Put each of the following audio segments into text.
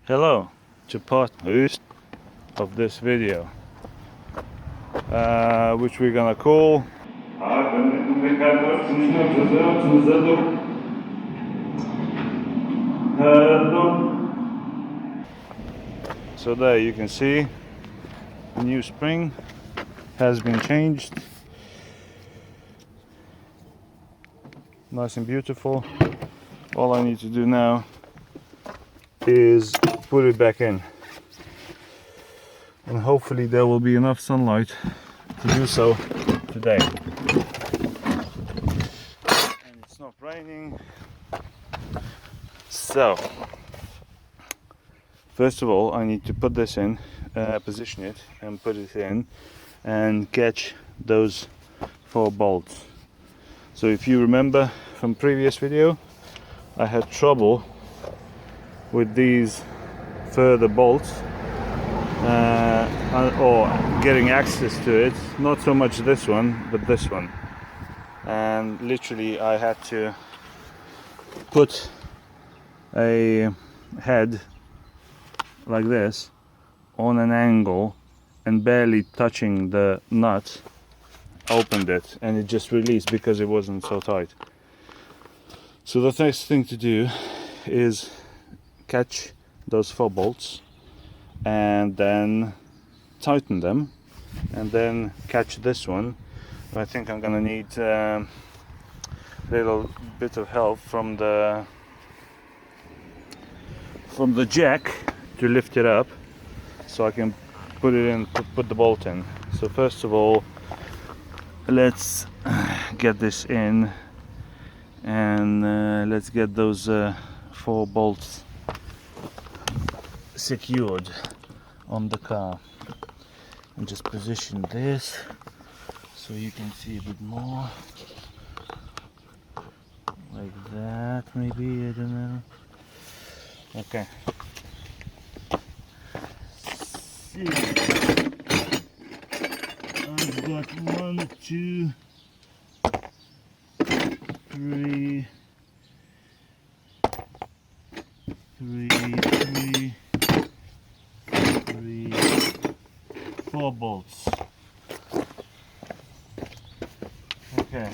Hello to part of this video, which we're gonna call so there you can see the new spring has been changed, nice and beautiful. All I need to do now is put it back in, and hopefully there will be enough sunlight to do so today, and it's not raining. So first of all I need to put this in, position it and put it in and catch those 4 bolts. So if you remember from previous video, I had trouble with these further bolts or getting access to it, not so much this one but this one, and literally I had to put a head like this on an angle and barely touching the nut opened it, and it just released because it wasn't so tight. So the next thing to do is catch those 4 bolts and then tighten them, and then catch this one. I think I'm gonna need a little bit of help from the jack to lift it up so I can put it in, put the bolt in. So first of all, let's get this in, and let's get those 4 bolts secured on the car, and just position this so you can see a bit more, like that maybe, I don't know. Okay. See, I've got 1, 2, 3, 4 bolts. Okay,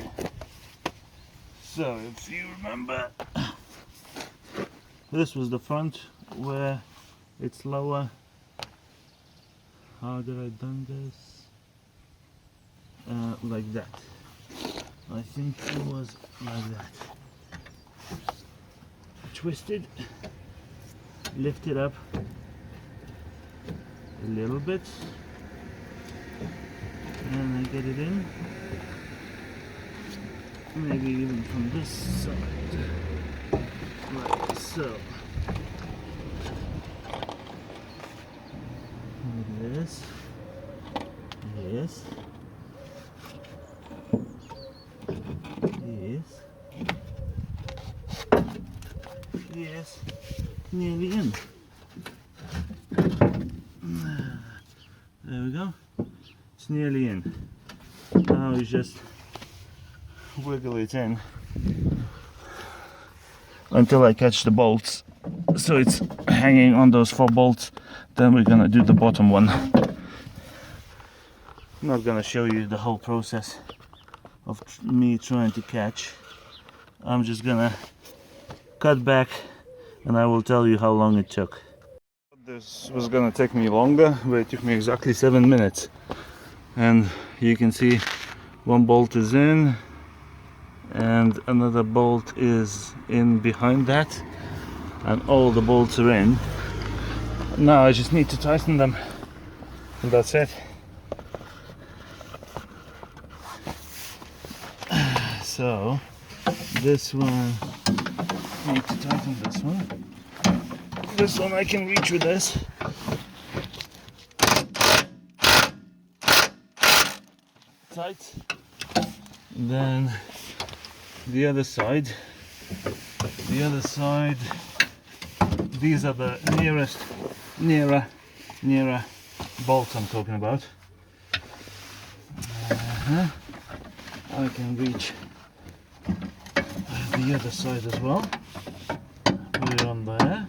so if you remember, this was the front where it's lower. How did I done this? Like that. I think it was like that. Twisted, lift it up a little bit, and I get it in. Maybe even from this side, like so. Like this. Yes. Yes. Yes. Nearly in. There we go. It's nearly in. Now you just wiggle it in until I catch the bolts, so it's hanging on those 4 bolts. Then we're gonna do the bottom one. I'm not gonna show you the whole process of me trying to catch. I'm just gonna cut back and I will tell you how long it took. This was gonna take me longer, but it took me exactly 7 minutes. And you can see 1 bolt is in and another bolt is in behind that, and all the bolts are in. Now I just need to tighten them, and that's it. So this one, I need to tighten this one. This one I can reach with this. Tight. And then the other side, these are the nearer bolts I'm talking about. I can reach the other side as well. Put it on there.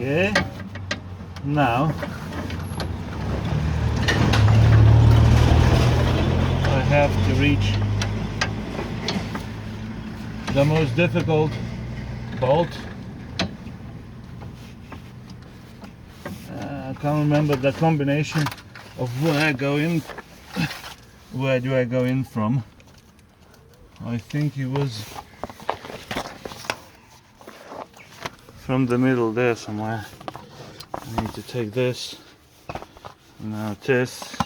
Okay, now I have to reach the most difficult bolt. I can't remember the combination of where I go in. Where do I go in from? I think it was from the middle there somewhere. I need to take this, now this,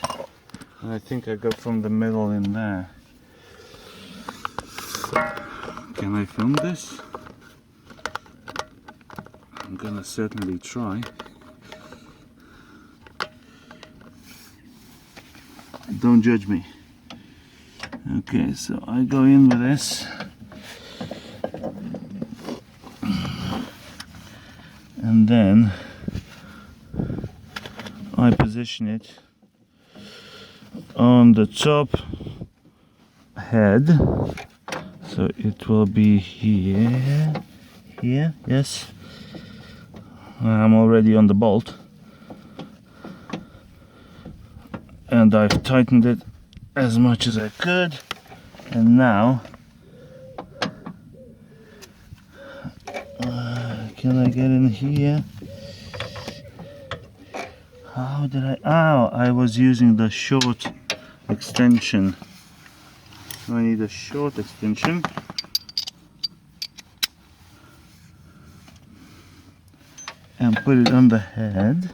and I think I go from the middle in there. Can I film this? I'm gonna certainly try. Don't judge me. Okay, so I go in with this. And then I position it on the top head. So it will be here, yes. I'm already on the bolt. And I've tightened it as much as I could, and now can I get in here? How did I was using the short extension, so I need a short extension. And put it on the head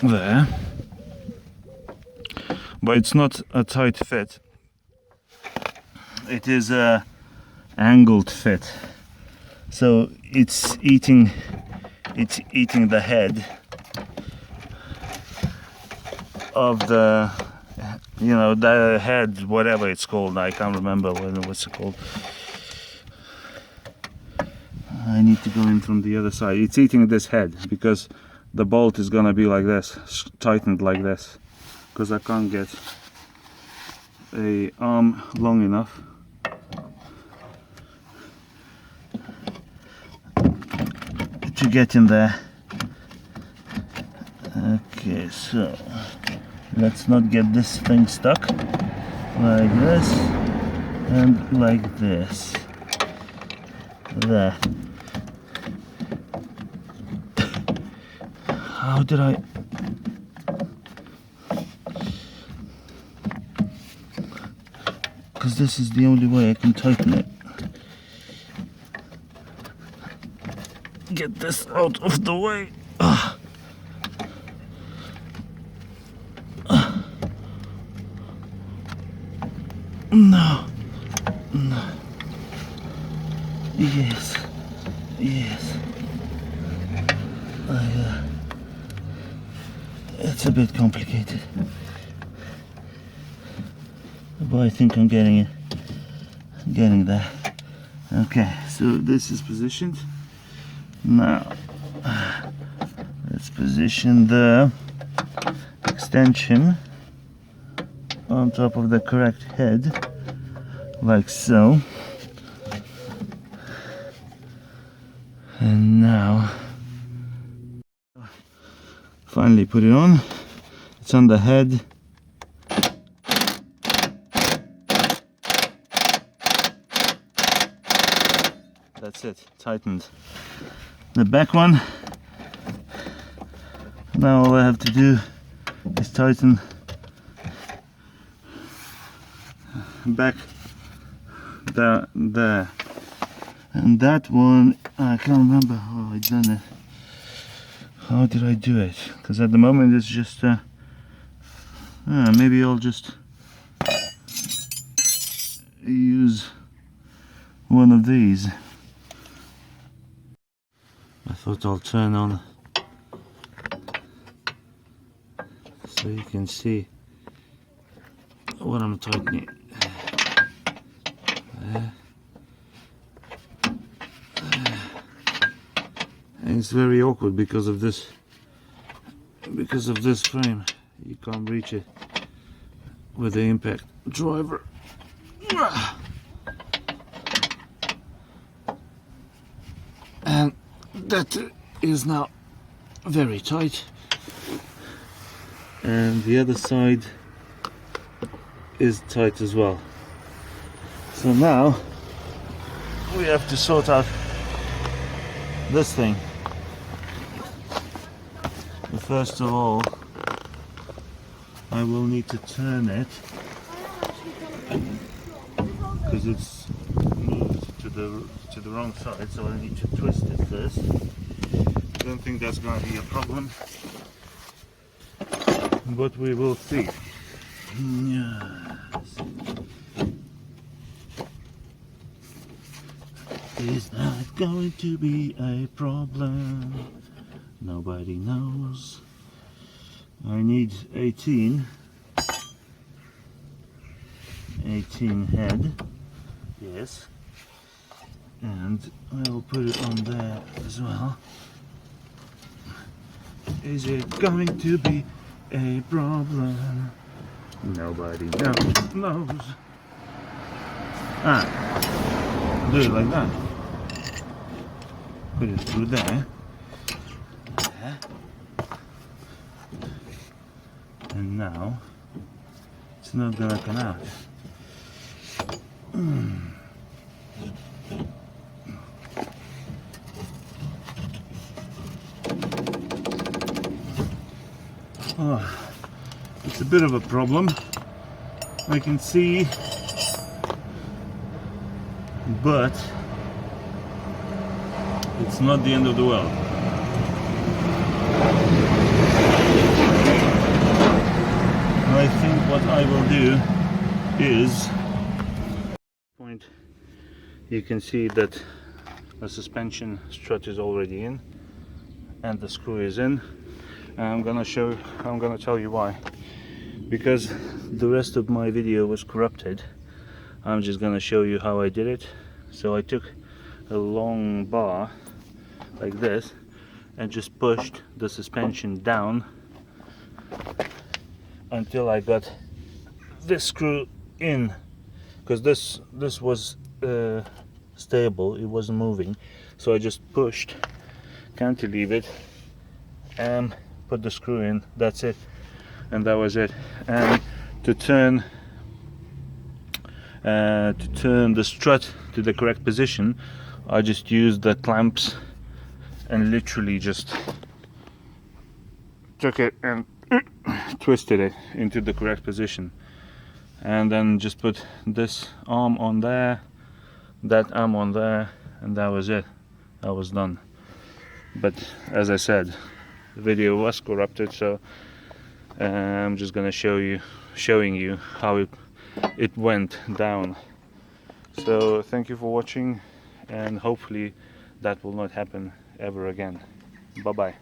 there. But it's not a tight fit. It is a angled fit. So it's eating the head of the, the head, whatever it's called. I can't remember what's it called. I need to go in from the other side. It's eating this head because the bolt is gonna be like this, tightened like this, because I can't get a arm long enough to get in there. Okay, so let's not get this thing stuck like this and like this. There. How did I? Because this is the only way I can tighten it. Get this out of the way. No. No. Yes. Yes. It's a bit complicated, but I think I'm getting there. Okay, so this is positioned. Now let's position the extension on top of the correct head, like so. And now finally put it on. It's on the head. That's it, tightened. The back one, now all I have to do is tighten back there. And that one, I can't remember how I done it. How did I do it? Because at the moment it's just maybe I'll just use one of these. I thought I'll turn on so you can see what I'm tightening. And it's very awkward because of this frame. You can't reach it with the impact driver. And that is now very tight, and the other side is tight as well. So now we have to sort out this thing. But first of all, I will need to turn it because it's moved to the wrong side, so I need to twist it first. I don't think that's going to be a problem, but we will see. Yes. Is that going to be a problem? Nobody knows. I need 18 head, yes, and I'll put it on there as well. Is it going to be a problem? Nobody knows. Do it like that. Put it through there. And now it's not gonna come out. Oh, it's a bit of a problem, I can see, but it's not the end of the world. I think what I will do is, you can see that the suspension strut is already in and the screw is in. And I'm gonna tell you why. Because the rest of my video was corrupted, I'm just gonna show you how I did it. So I took a long bar like this and just pushed the suspension down until I got this screw in, because this was stable, it wasn't moving. So I just pushed, cantilevered, and put the screw in. That's it, and that was it. And to turn the strut to the correct position, I just used the clamps and literally just took it and twisted it into the correct position, and then just put this arm on there, that arm on there, and that was it. That was done. But as I said, the video was corrupted, so I'm just gonna showing you how it went down. So thank you for watching, and hopefully that will not happen ever again. Bye bye.